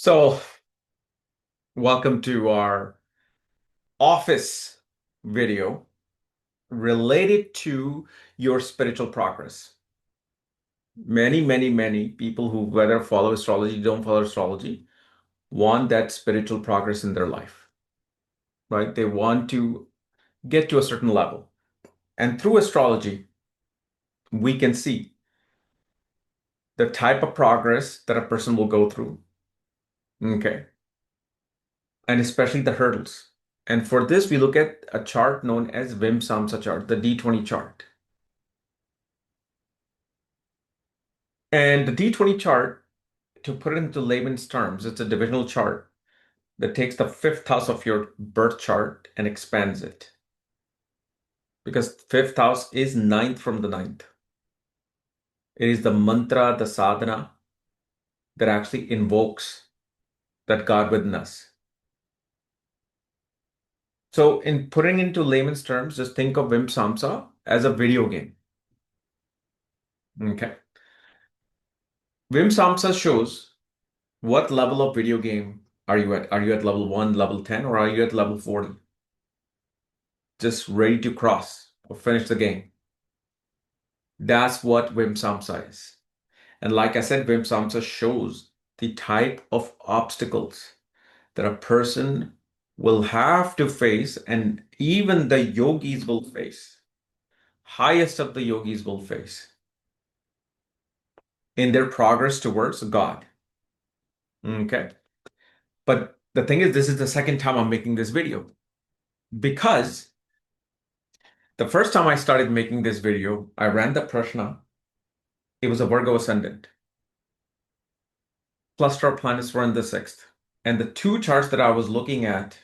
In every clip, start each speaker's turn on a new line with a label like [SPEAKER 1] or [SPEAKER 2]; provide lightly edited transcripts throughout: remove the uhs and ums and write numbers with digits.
[SPEAKER 1] So, welcome to our office video related to your spiritual progress. Many people who whether follow astrology, don't follow astrology, want that spiritual progress in their life, right? They want to get to a certain level. And through astrology, we can see the type of progress that a person will go through. Okay. And especially the hurdles. And for this, we look at a chart known as Vim Samsa chart, the D20 chart. And the D20 chart, to put it into layman's terms, it's a divisional chart that takes the fifth house of your birth chart and expands it. Because fifth house is ninth from the ninth. It is the mantra, the sadhana that actually invokes that God within us. So in putting into layman's terms, just think of Vim Samsa as a video game. Okay. Vim Samsa shows what level of video game are you at? Are you at level 1, level 10, or are you at level 40? Just ready to cross or finish the game. That's what Vim Samsa is. And like I said, Vim Samsa shows the type of obstacles that a person will have to face, and even the yogis will face. Highest of the yogis will face in their progress towards God. Okay. But the thing is, this is the second time I'm making this video because the first time I started making this video, I ran the Prashna. It was a Virgo ascendant. Cluster of planets were in the sixth. And the two charts that I was looking at,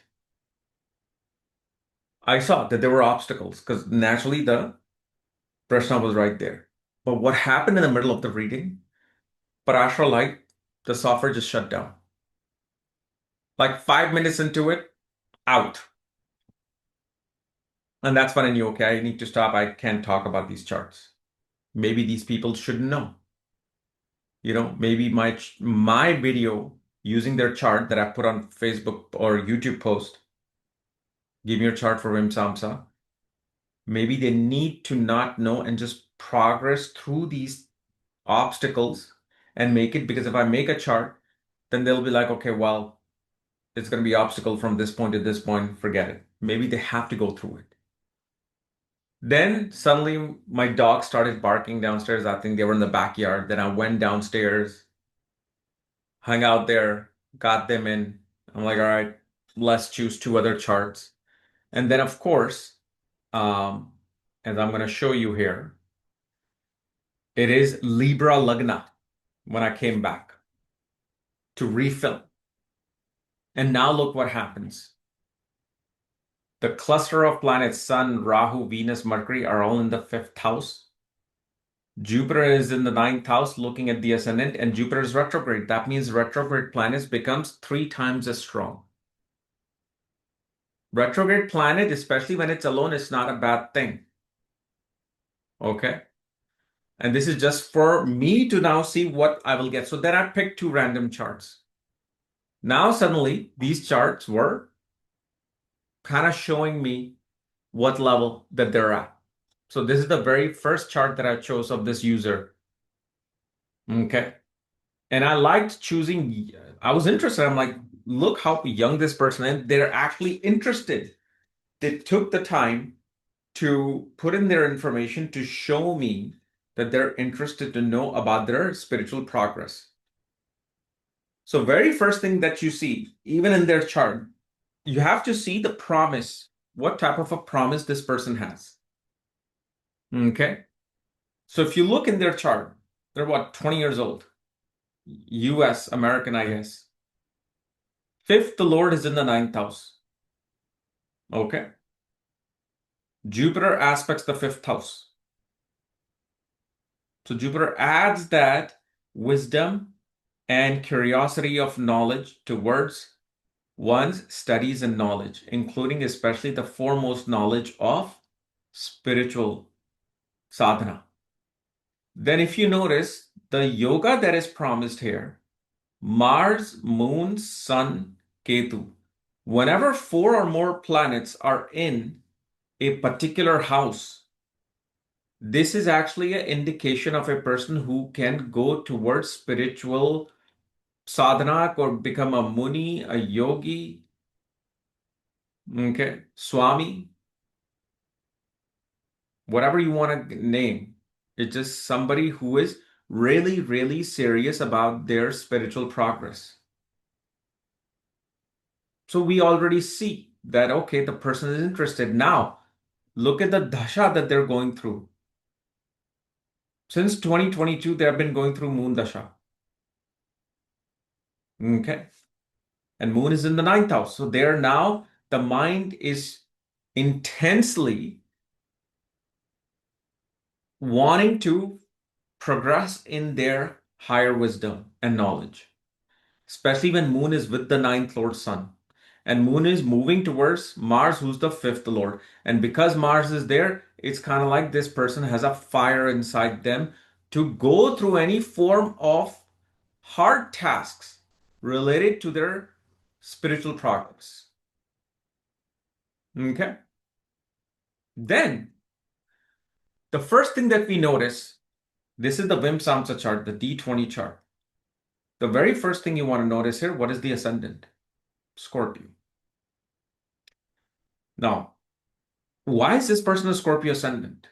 [SPEAKER 1] I saw that there were obstacles because naturally the Prashna was right there. But what happened in the middle of the reading, Parashara Light, the software just shut down. Like 5 minutes into it, out. And that's when I knew, okay, I need to stop. I can't talk about these charts. Maybe these people shouldn't know. Maybe my video using their chart that I put on Facebook or YouTube post, give me your chart for Vim Samsa. Maybe they need to not know and just progress through these obstacles and make it. Because if I make a chart, then they'll be like, okay, well, it's going to be obstacle from this point to this point, forget it. Maybe they have to go through it. Then suddenly my dog started barking downstairs. I think they were in the backyard. Then I went downstairs, hung out there, got them in. I'm like, all right, let's choose two other charts. And then, of course, as I'm going to show you here, it is Libra Lagna when I came back to refill. And now look what happens. The cluster of planets, Sun, Rahu, Venus, Mercury, are all in the fifth house. Jupiter is in the ninth house looking at the ascendant, and Jupiter is retrograde. That means retrograde planets becomes 3 times as strong. Retrograde planet, especially when it's alone, is not a bad thing. Okay. And this is just for me to now see what I will get. So then I picked two random charts. Now suddenly these charts were kind of showing me what level that they're at. So this is the very first chart that I chose of this user. Okay. And I liked choosing, I was interested. I'm like, look how young this person is. They're actually interested. They took the time to put in their information to show me that they're interested to know about their spiritual progress. So very first thing that you see, even in their chart, you have to see the promise, what type of a promise this person has. Okay. So if you look in their chart, they're what, 20 years old, US, American, I guess. Fifth, the Lord is in the ninth house. Okay. Jupiter aspects the fifth house. So Jupiter adds that wisdom and curiosity of knowledge towards one's studies and knowledge, including especially the foremost knowledge of spiritual sadhana. Then if you notice, the yoga that is promised here, Mars, Moon, Sun, Ketu. Whenever 4 or more planets are in a particular house, this is actually an indication of a person who can go towards spiritual sadhana or become a muni, a yogi, okay, swami, whatever you want to name. It's just somebody who is really, really serious about their spiritual progress. So we already see that, okay, the person is interested. Now, look at the dasha that they're going through. Since 2022, they have been going through moon dasha. Okay. And moon is in the ninth house. So there now, the mind is intensely wanting to progress in their higher wisdom and knowledge, especially when moon is with the ninth lord sun. And moon is moving towards Mars, who's the fifth lord. And because Mars is there, it's kind of like this person has a fire inside them to go through any form of hard tasks related to their spiritual progress. Okay. Then the first thing that we notice, this is the Vimsamsa chart, the D20 chart. The very first thing you want to notice here, what is the ascendant? Scorpio. Now, why is this person a Scorpio ascendant?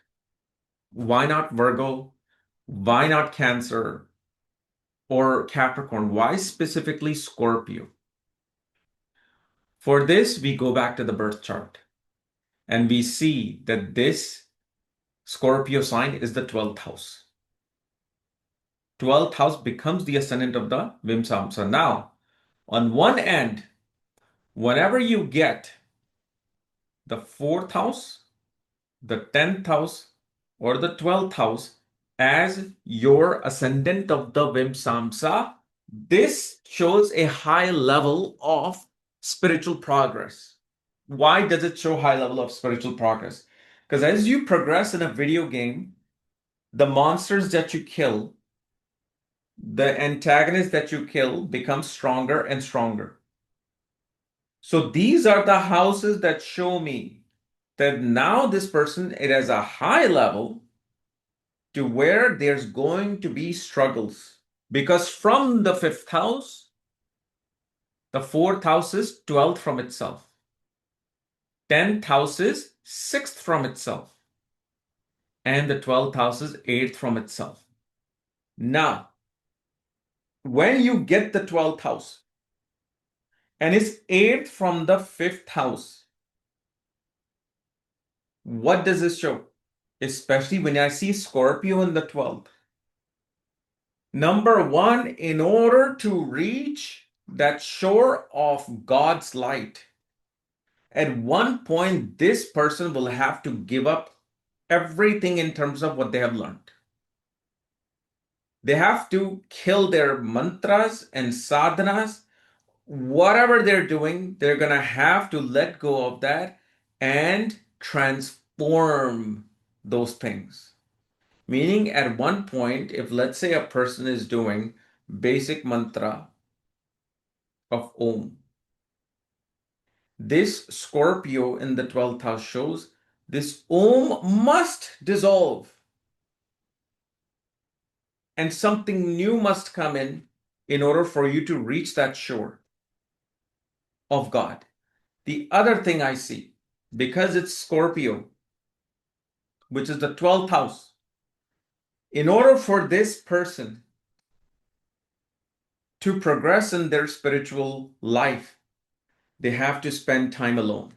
[SPEAKER 1] Why not Virgo? Why not Cancer or Capricorn? Why specifically Scorpio? For this, we go back to the birth chart and we see that this Scorpio sign is the 12th house. 12th house becomes the ascendant of the Vimsamsa. Now, on one end, whenever you get the 4th house, the 10th house, or the 12th house as your ascendant of the Vimsamsa, this shows a high level of spiritual progress. Why does it show high level of spiritual progress? Because as you progress in a video game, the monsters that you kill, the antagonists that you kill become stronger and stronger. So these are the houses that show me that now this person, it has a high level to where there's going to be struggles. Because from the 5th house, the 4th house is 12th from itself. 10th house is 6th from itself. And the 12th house is 8th from itself. Now, when you get the 12th house, and it's 8th from the 5th house, what does this show? Especially when I see Scorpio in the 12th. Number one, in order to reach that shore of God's light, at one point, this person will have to give up everything in terms of what they have learned. They have to kill their mantras and sadhanas. Whatever they're doing, they're going to have to let go of that and transform those things. Meaning, at one point, if let's say a person is doing basic mantra of Om, this Scorpio in the 12th house shows this Om must dissolve and something new must come in order for you to reach that shore of God. The other thing I see, because it's Scorpio, which is the 12th house, in order for this person to progress in their spiritual life, they have to spend time alone.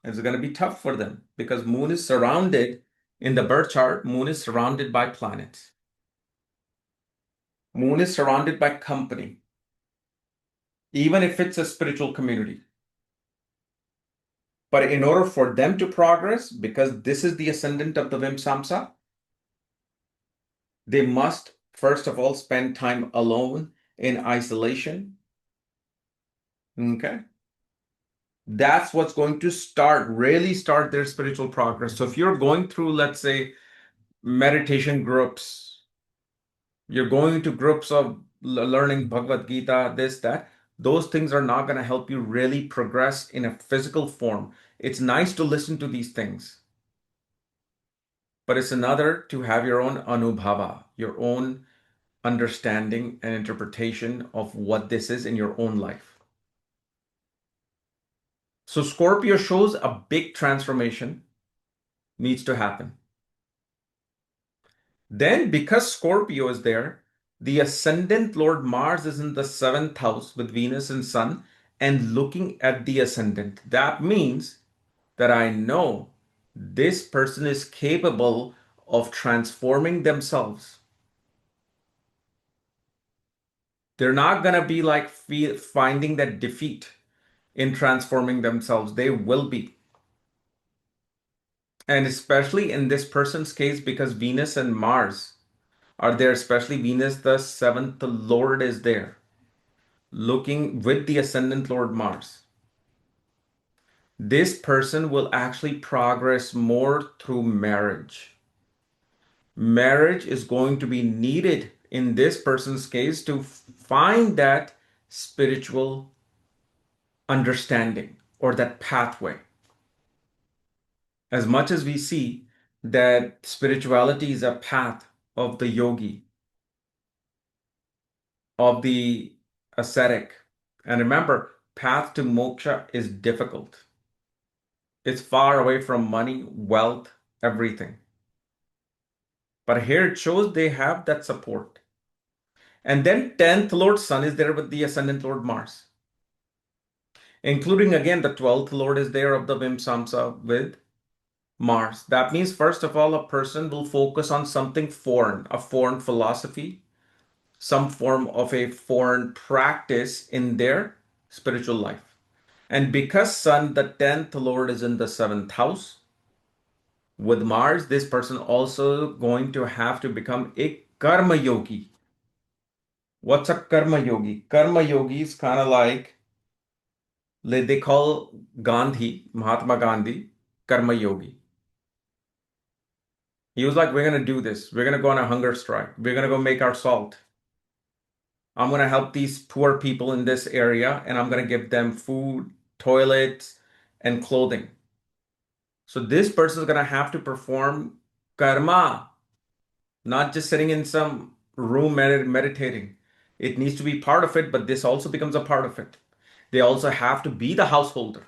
[SPEAKER 1] It's going to be tough for them because moon is surrounded in the birth chart, moon is surrounded by planets. Moon is surrounded by company, even if it's a spiritual community. But in order for them to progress, because this is the ascendant of the Vimsamsa, they must, first of all, spend time alone in isolation. Okay? That's what's going to really start their spiritual progress. So if you're going through, let's say, meditation groups, you're going to groups of learning Bhagavad Gita, this, that. Those things are not going to help you really progress in a physical form. It's nice to listen to these things, but it's another to have your own anubhava, your own understanding and interpretation of what this is in your own life. So Scorpio shows a big transformation needs to happen. Then, because Scorpio is there, the ascendant Lord Mars is in the seventh house with Venus and Sun and looking at the ascendant. That means that I know this person is capable of transforming themselves. They're not going to be like finding that defeat in transforming themselves. They will be. And especially in this person's case, because Venus and Mars are there, especially Venus, the seventh Lord is there, looking with the ascendant Lord Mars. This person will actually progress more through marriage. Marriage is going to be needed in this person's case to find that spiritual understanding or that pathway. As much as we see that spirituality is a path of the yogi, of the ascetic, and remember, path to moksha is difficult. It's far away from money, wealth, everything. But here it shows they have that support. And then 10th Lord Sun is there with the ascendant Lord Mars, including again the 12th Lord is there of the Vimsamsa with Mars. That means, first of all, a person will focus on something foreign, a foreign philosophy, some form of a foreign practice in their spiritual life. And because Sun, the 10th Lord, is in the seventh house with Mars, this person also going to have to become a karma yogi. What's a karma yogi? Karma yogi is kind of like they call Gandhi, Mahatma Gandhi, karma yogi. He was like, we're going to do this. We're going to go on a hunger strike. We're going to go make our salt. I'm going to help these poor people in this area and I'm going to give them food, toilets, and clothing. So this person is going to have to perform karma, not just sitting in some room meditating. It needs to be part of it, but this also becomes a part of it. They also have to be the householder.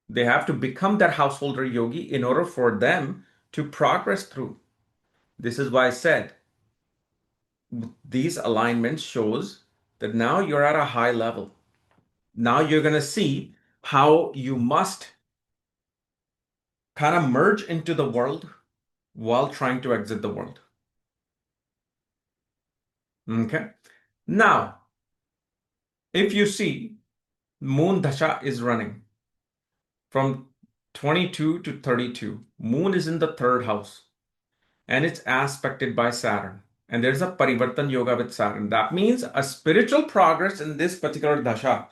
[SPEAKER 1] They have to become that householder yogi in order for them to progress through. This is why I said these alignments shows that now you're at a high level. Now you're going to see how you must kind of merge into the world while trying to exit the world. Okay. Now, if you see Moon Dasha is running from 22 to 32. Moon is in the third house and it's aspected by Saturn. And there's a Parivartan Yoga with Saturn. That means a spiritual progress in this particular Dasha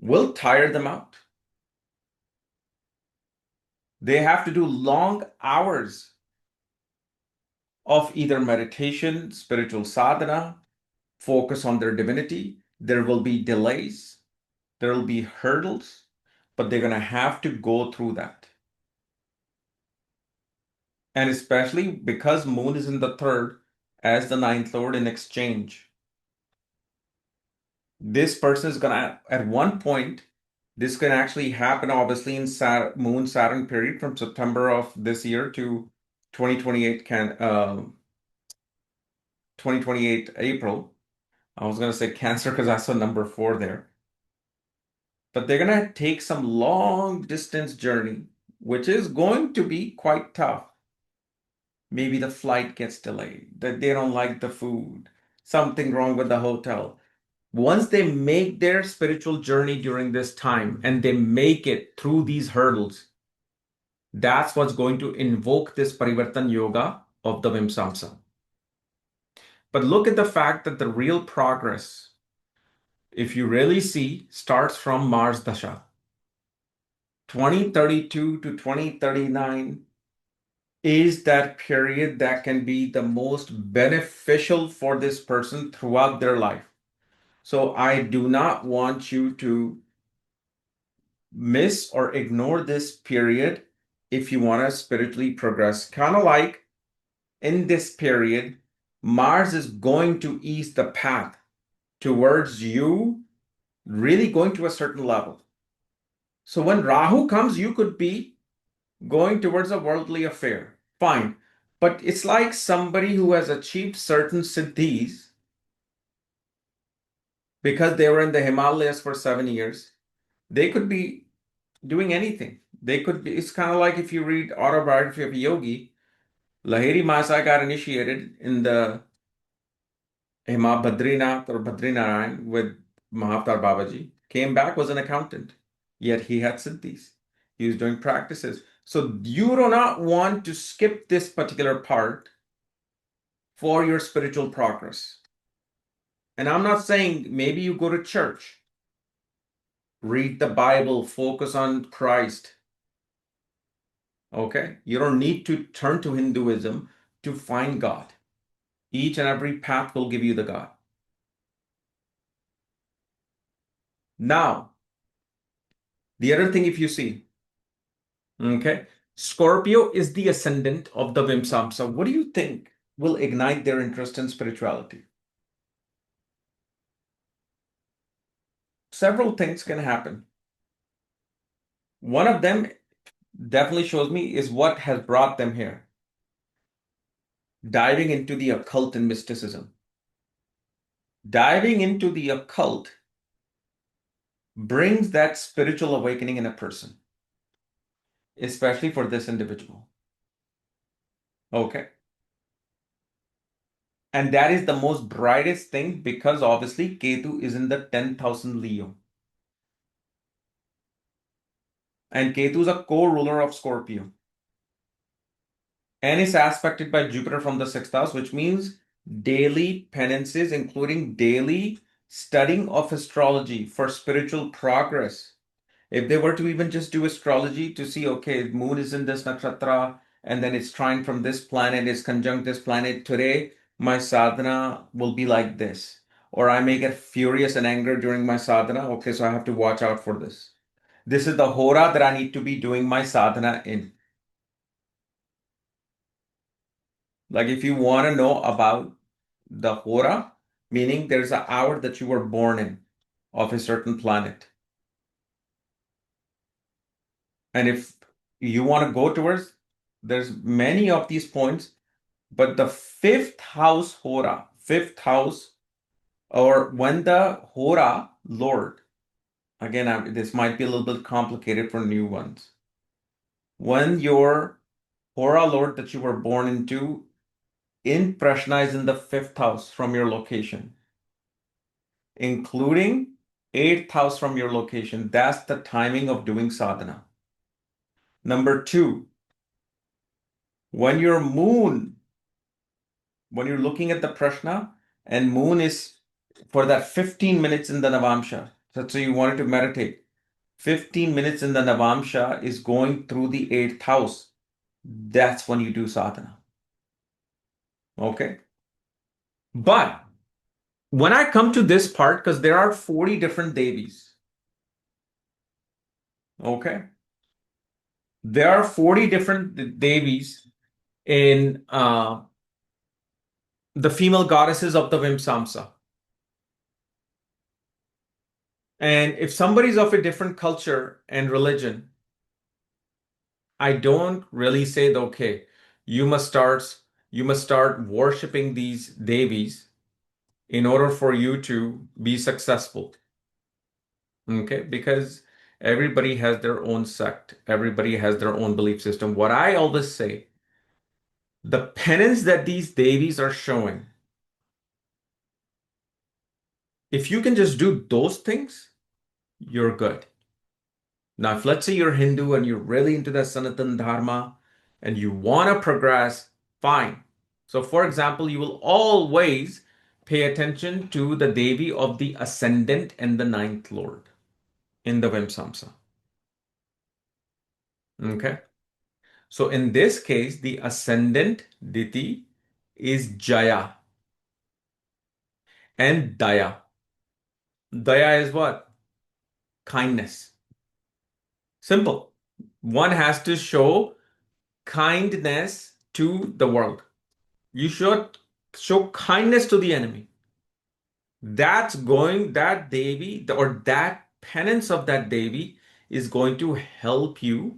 [SPEAKER 1] will tire them out. They have to do long hours of either meditation, spiritual sadhana, focus on their divinity. There will be delays, there will be hurdles, but they're going to have to go through that. And especially because Moon is in the third as the ninth lord in exchange, this person is going to, at one point, this can actually happen obviously in Moon Saturn period from September of this year to 2028 2028 April. I was going to say Cancer because I saw number 4 there. But they're going to take some long distance journey, which is going to be quite tough. Maybe the flight gets delayed, that they don't like the food, something wrong with the hotel. Once they make their spiritual journey during this time and they make it through these hurdles, that's what's going to invoke this Parivartan Yoga of the Vimsamsa. But look at the fact that the real progress, if you really see, starts from Mars Dasha. 2032 to 2039 is that period that can be the most beneficial for this person throughout their life. So I do not want you to miss or ignore this period if you want to spiritually progress. Kind of like in this period, Mars is going to ease the path towards you really going to a certain level. So when Rahu comes, you could be going towards a worldly affair. Fine. But it's like somebody who has achieved certain siddhis because they were in the Himalayas for 7 years. They could be doing anything. They could be, it's kind of like if you read autobiography of a yogi, Lahiri Masai got initiated in the Badrinath or Badrinarayan with Mahavtar Babaji, came back, was an accountant, yet he had siddhis. He was doing practices. So you do not want to skip this particular part for your spiritual progress. And I'm not saying maybe you go to church, read the Bible, focus on Christ. Okay? You don't need to turn to Hinduism to find God. Each and every path will give you the God. Now, the other thing, if you see, okay, Scorpio is the ascendant of the Vimsamsa. What do you think will ignite their interest in spirituality? Several things can happen. One of them definitely shows me is what has brought them here. Diving into the occult and mysticism. Diving into the occult brings that spiritual awakening in a person, especially for this individual. Okay. And that is the most brightest thing because obviously Ketu is in the 10,000 Leo. And Ketu is a co-ruler of Scorpio. And is aspected by Jupiter from the sixth house, which means daily penances, including daily studying of astrology for spiritual progress. If they were to even just do astrology to see, okay, moon is in this nakshatra, and then it's trine from this planet, is conjunct this planet. Today, my sadhana will be like this. Or I may get furious and angry during my sadhana. Okay, so I have to watch out for this. This is the hora that I need to be doing my sadhana in. Like if you want to know about the hora, meaning there's an hour that you were born in of a certain planet. And if you want to go towards, there's many of these points, but the fifth house hora, fifth house, or when the hora lord, again, this might be a little bit complicated for new ones. When your hora lord that you were born into in Prashna is in the fifth house from your location, including eighth house from your location, that's the timing of doing sadhana. Number two, when your moon, when you're looking at the Prashna and moon is for that 15 minutes in the Navamsha, so you wanted to meditate, 15 minutes in the Navamsha is going through the eighth house. That's when you do sadhana. Okay. But when I come to this part, because there are 40 different devis, okay? There are 40 different devis in the female goddesses of the Vimsamsa. And if somebody's of a different culture and religion, I don't really say that, okay, you must start worshiping these devis in order for you to be successful. Okay? Because everybody has their own sect, everybody has their own belief system. What I always say, the penance that these devis are showing, if you can just do those things, you're good. Now, if let's say you're Hindu and you're really into the Sanatan Dharma and you want to progress, fine. So, for example, you will always pay attention to the Devi of the ascendant and the ninth lord in the Vimsamsa. Okay. So in this case, the ascendant deity is Jaya and Daya. Daya is what? Kindness. Simple. One has to show kindness to the world. You should show kindness to the enemy. That Devi or that penance of that Devi is going to help you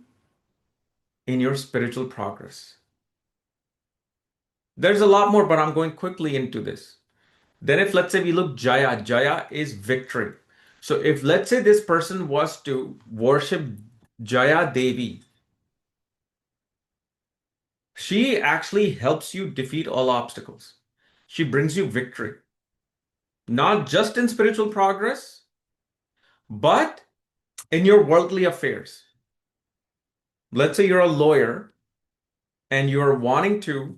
[SPEAKER 1] in your spiritual progress. There's a lot more, but I'm going quickly into this. Then if let's say we look Jaya, Jaya is victory. So if let's say this person was to worship Jaya Devi, she actually helps you defeat all obstacles. She brings you victory, not just in spiritual progress, but in your worldly affairs. Let's say you're a lawyer and you're wanting to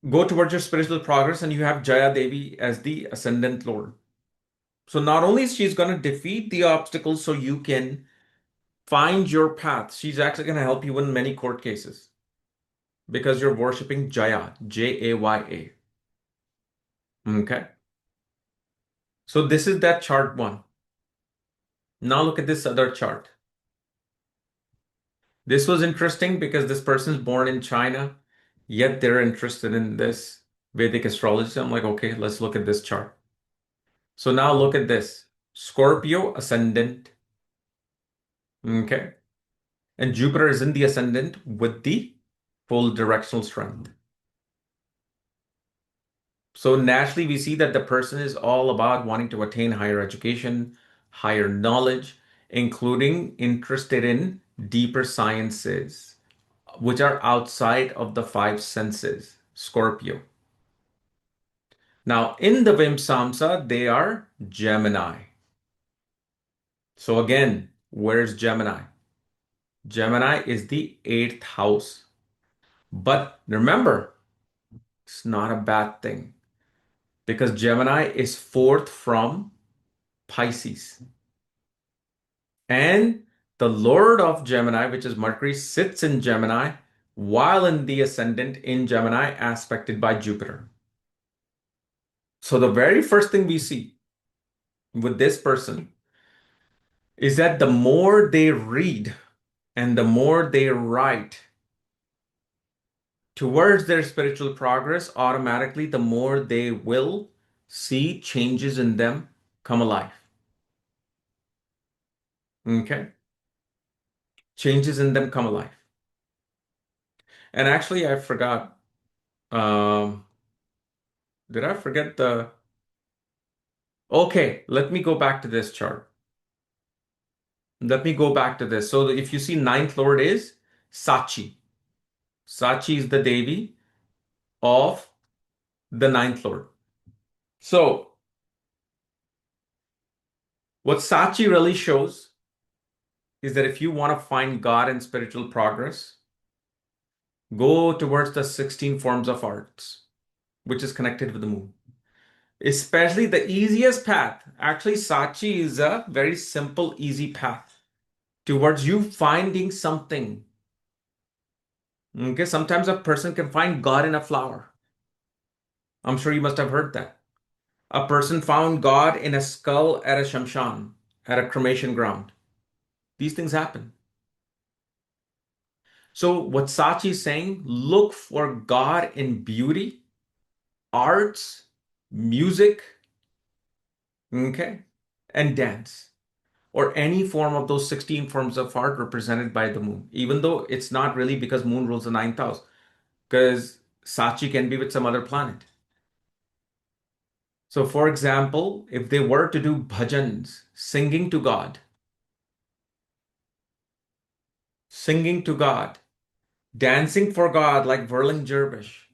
[SPEAKER 1] go towards your spiritual progress and you have Jaya Devi as the ascendant lord. So not only is she's going to defeat the obstacles so you can find your path, she's actually going to help you win many court cases because you're worshiping Jaya, Jaya. Okay. So this is that chart one. Now look at this other chart. This was interesting because this person's born in China, yet they're interested in this Vedic astrology. So I'm like, okay, let's look at this chart. So now look at this. Scorpio ascendant. Okay. And Jupiter is in the ascendant with the full directional strength. So naturally, we see that the person is all about wanting to attain higher education, higher knowledge, including interested in deeper sciences, which are outside of the five senses. Scorpio. Now, in the Vimsamsa, they are Gemini. So again, where's Gemini? Gemini is the eighth house. But remember, it's not a bad thing because Gemini is fourth from Pisces. And the Lord of Gemini, which is Mercury, sits in Gemini while in the ascendant in Gemini, aspected by Jupiter. So the very first thing we see with this person is that the more they read and the more they write towards their spiritual progress, automatically the more they will see changes in them come alive. Okay? Changes in them come alive. And actually, I forgot. Um, did I forget the? Okay, let me go back to this chart. Let me go back to this. So if you see ninth lord is Sachi. Sachi is the Devi of the ninth lord. So what Sachi really shows is that if you want to find God in spiritual progress, go towards the 16 forms of arts, which is connected with the moon. Especially the easiest path. Actually, Sachi is a very simple, easy path towards you finding something. Okay, sometimes a person can find God in a flower. I'm sure you must have heard that. A person found God in a skull at a shamshan, at a cremation ground. These things happen. So what Sachi is saying, look for God in beauty, arts, music, okay, and dance, or any form of those 16 forms of art represented by the moon, even though it's not really because moon rules the ninth house, because Sachi can be with some other planet. So for example, if they were to do bhajans, singing to God, dancing for God like whirling dervish,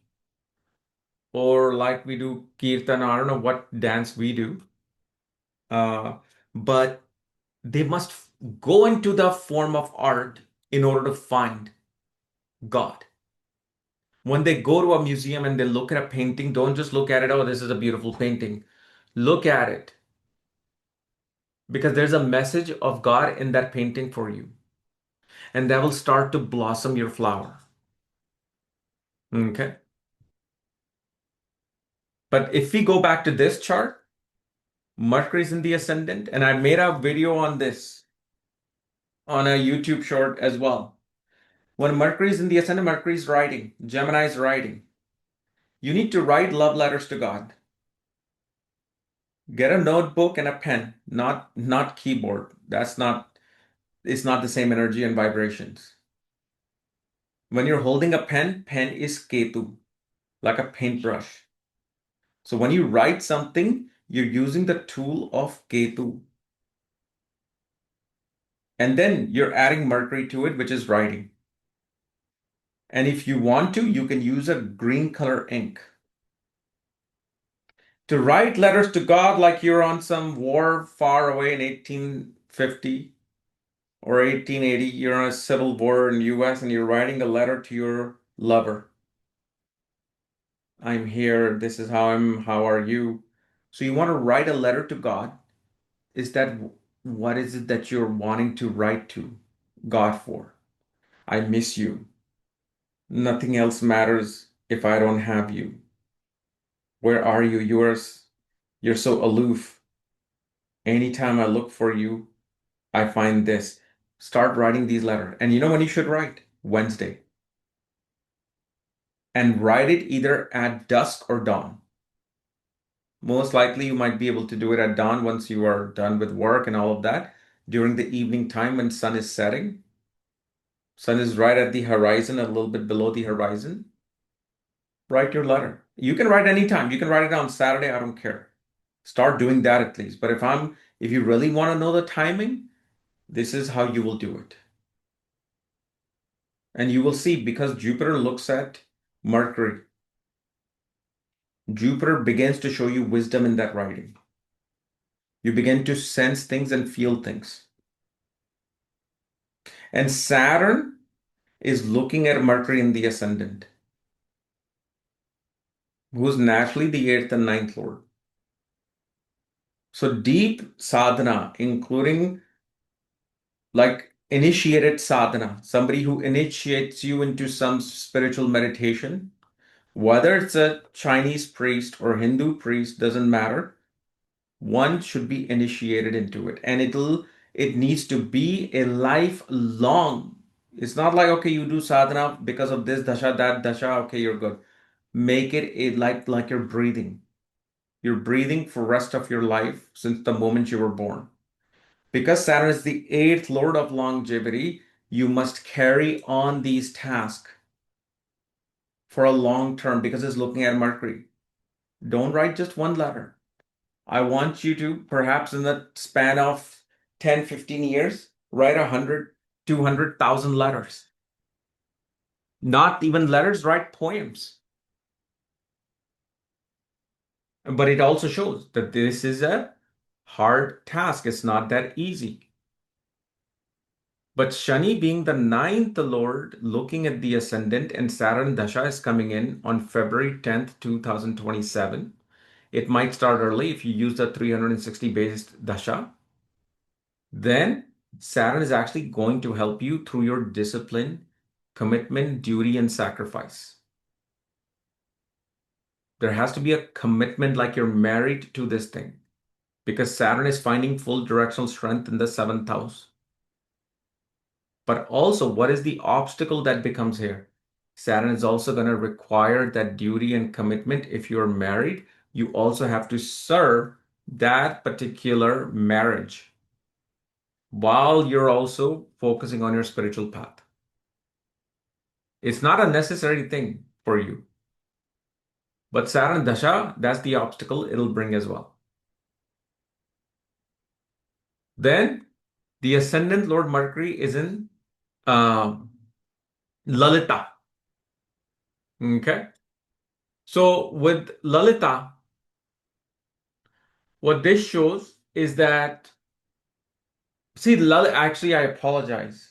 [SPEAKER 1] or like we do kirtan, I don't know what dance we do, but they must go into the form of art in order to find God. When they go to a museum and they look at a painting, don't just look at it, oh, this is a beautiful painting. Look at it because there's a message of God in that painting for you. and that will start to blossom your flower. Okay. But if we go back to this chart, Mercury is in the ascendant, and I made a video on this on a YouTube short as well. When Mercury is in the ascendant, Mercury is writing, Gemini is writing. You need to write love letters to God. Get a notebook and a pen, not keyboard. It's not the same energy and vibrations. When you're holding a pen is Ketu, like a paintbrush. So when you write something, you're using the tool of Ketu. And then you're adding Mercury to it, which is writing. And if you want to, you can use a green color ink. To write letters to God like you're on some war far away in 1850 or 1880, you're on a civil war in the US and you're writing a letter to your lover. I'm here, this is how are you? So you want to write a letter to God. What is it that you're wanting to write to God for? I miss you. Nothing else matters if I don't have you. Where are you? You're so aloof. Anytime I look for you, I find this. Start writing these letters. And you know when you should write? Wednesday. And write it either at dusk or dawn. Most likely you might be able to do it at dawn once you are done with work and all of that. During the evening time when sun is setting, sun is right at the horizon, a little bit below the horizon. Write your letter. You can write anytime. You can write it on Saturday. I don't care. Start doing that at least. But if you really want to know the timing, this is how you will do it. And you will see because Jupiter looks at Mercury. Jupiter begins to show you wisdom in that writing. You begin to sense things and feel things. And Saturn is looking at Mercury in the ascendant, who's naturally the eighth and ninth lord. So deep sadhana, including like initiated sadhana, somebody who initiates you into some spiritual meditation, whether it's a Chinese priest or Hindu priest, doesn't matter. One should be initiated into it. And it needs to be a lifelong. It's not like, okay, you do sadhana because of this dasha, that dasha, okay, you're good. Make it like you're breathing. You're breathing for rest of your life since the moment you were born. Because Saturn is the eighth lord of longevity, you must carry on these tasks for a long term because it's looking at Mercury. Don't write just one letter. I want you to, perhaps in the span of 10, 15 years, write 100, 200,000 letters. Not even letters, write poems. But it also shows that this is a hard task. It's not that easy. But Shani being the ninth lord looking at the ascendant and Saturn Dasha is coming in on February 10th, 2027. It might start early if you use the 360 based Dasha. Then Saturn is actually going to help you through your discipline, commitment, duty, and sacrifice. There has to be a commitment like you're married to this thing because Saturn is finding full directional strength in the seventh house. But also, what is the obstacle that becomes here? Saturn is also going to require that duty and commitment. If you're married, you also have to serve that particular marriage while you're also focusing on your spiritual path. It's not a necessary thing for you. But Saturn Dasha, that's the obstacle it'll bring as well. Then the ascendant Lord Mercury is in uh, Lalita. Okay. So with Lalita, what this shows is that, see, actually, I apologize.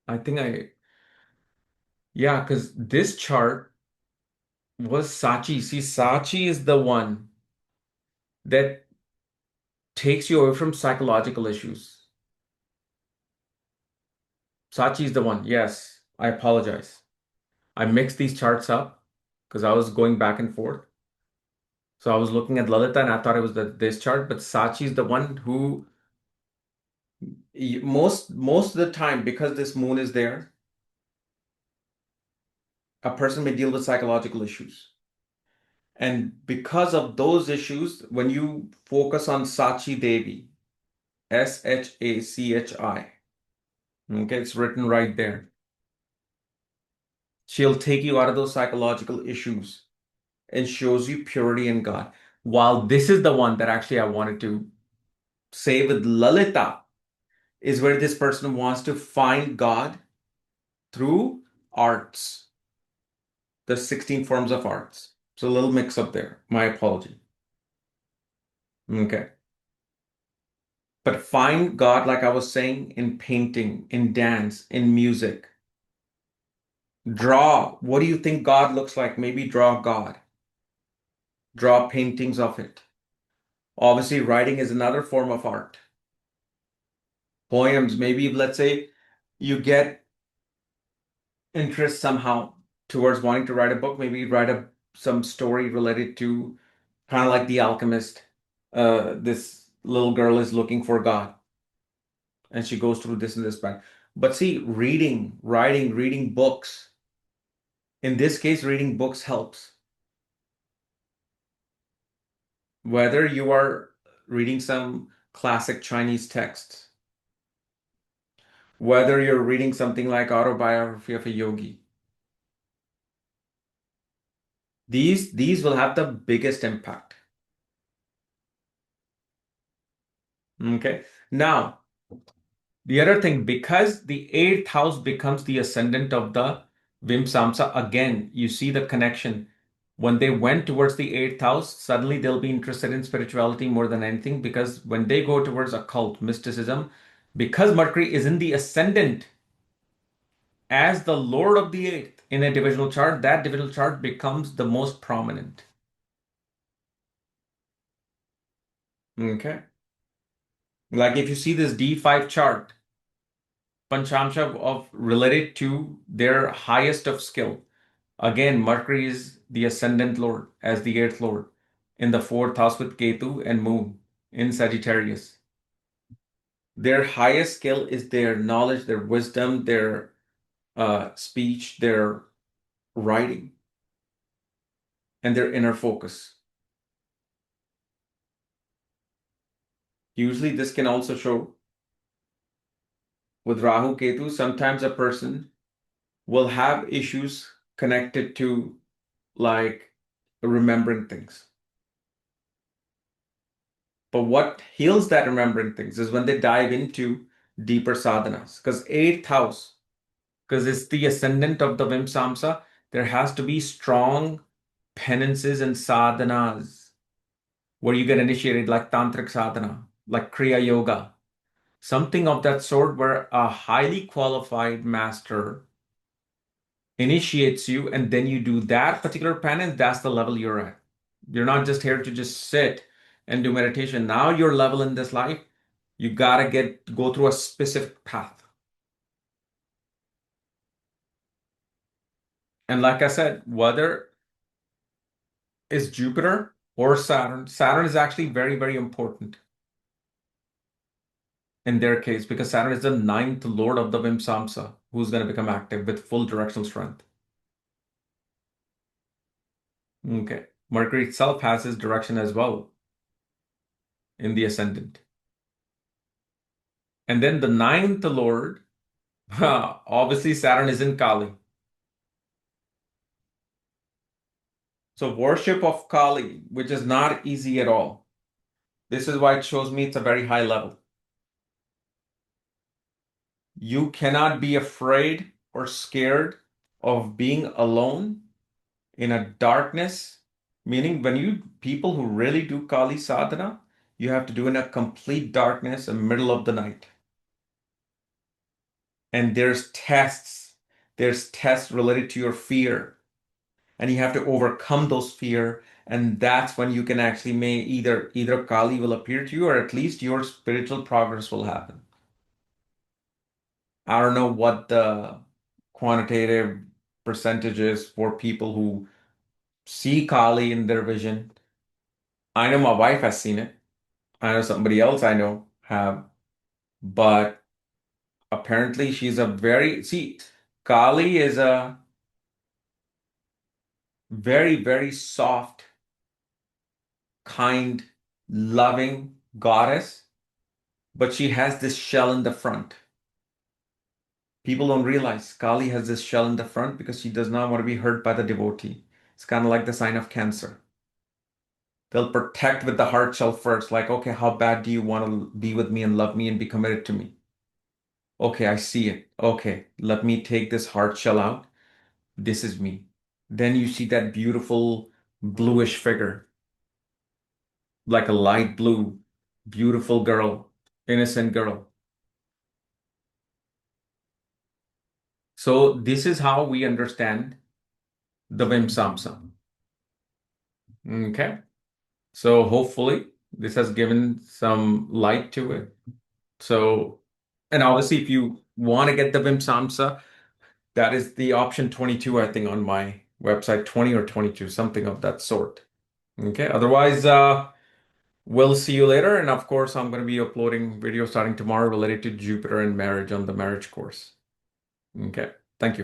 [SPEAKER 1] I think yeah, because this chart was Sachi. See, Sachi is the one that takes you away from psychological issues. Sachi is the one. Yes, I apologize. I mixed these charts up because I was going back and forth. So I was looking at Lalita and I thought it was this chart, but Sachi is the one who most of the time, because this moon is there, a person may deal with psychological issues. And because of those issues, when you focus on Sachi Devi, Shachi, okay, it's written right there. She'll take you out of those psychological issues and shows you purity in God. While this is the one that actually I wanted to say with Lalita, is where this person wants to find God through arts, the 16 forms of arts. So a little mix up there. My apology. Okay. But find God, like I was saying, in painting, in dance, in music. Draw. What do you think God looks like? Maybe draw God. Draw paintings of it. Obviously, writing is another form of art. Poems, maybe let's say you get interest somehow towards wanting to write a book, maybe write some story related to kind of like The Alchemist. This little girl is looking for God and she goes through this and this back. But see, reading, writing, reading books, in this case, reading books helps. Whether you are reading some classic Chinese texts, whether you're reading something like Autobiography of a Yogi, these will have the biggest impact. Okay. Now, the other thing, because the eighth house becomes the ascendant of the Vimsamsa, again, you see the connection. When they went towards the eighth house, suddenly they'll be interested in spirituality more than anything because when they go towards occult mysticism, because Mercury is in the ascendant as the Lord of the eighth in a divisional chart, that divisional chart becomes the most prominent. Okay. Like if you see this D5 chart, Panchamsha of related to their highest of skill. Again, Mercury is the ascendant lord as the eighth lord in the fourth house with Ketu and Moon in Sagittarius. Their highest skill is their knowledge, their wisdom, their speech, their writing, and their inner focus. Usually, this can also show with Rahu Ketu. Sometimes a person will have issues connected to like remembering things. But what heals that remembering things is when they dive into deeper sadhanas. Because eighth house, because it's the ascendant of the Vimsamsa, there has to be strong penances and sadhanas where you get initiated like tantric sadhana, like Kriya Yoga, something of that sort where a highly qualified master initiates you and then you do that particular penance, that's the level you're at. You're not just here to just sit and do meditation. Now your level in this life, you gotta go through a specific path. And like I said, whether it's Jupiter or Saturn, Saturn is actually very, very important in their case because Saturn is the ninth lord of the Vimsamsa, who's going to become active with full directional strength. Okay. Mercury itself has his direction as well in the ascendant. And then the ninth lord, obviously Saturn is in Kali. So worship of Kali, which is not easy at all. This is why it shows me it's a very high level. You cannot be afraid or scared of being alone in a darkness, meaning when people who really do Kali sadhana, you have to do in a complete darkness in the middle of the night. And there's tests related to your fear. and you have to overcome those fear. And that's when you can actually may either Kali will appear to you, or at least your spiritual progress will happen. I don't know what the quantitative percentage is for people who see Kali in their vision. I know my wife has seen it. I know somebody else I know have, but apparently she's a very, see, Kali is a very, very soft, kind, loving goddess, but she has this shell in the front. People don't realize Kali has this shell in the front because she does not want to be hurt by the devotee. It's kind of like the sign of Cancer. They'll protect with the heart shell first, like, okay, how bad do you want to be with me and love me and be committed to me? Okay, I see it. Okay, let me take this heart shell out. This is me. Then you see that beautiful bluish figure, like a light blue, beautiful girl, innocent girl. So this is how we understand the Vim Samsam. Okay. So hopefully this has given some light to it. So, and obviously if you want to get the Vim Samsa, that is the option 22, I think, on my website, 20 or 22, something of that sort. Okay. Otherwise, we'll see you later. And of course, I'm going to be uploading videos starting tomorrow related to Jupiter and marriage on the marriage course. Okay. Thank you.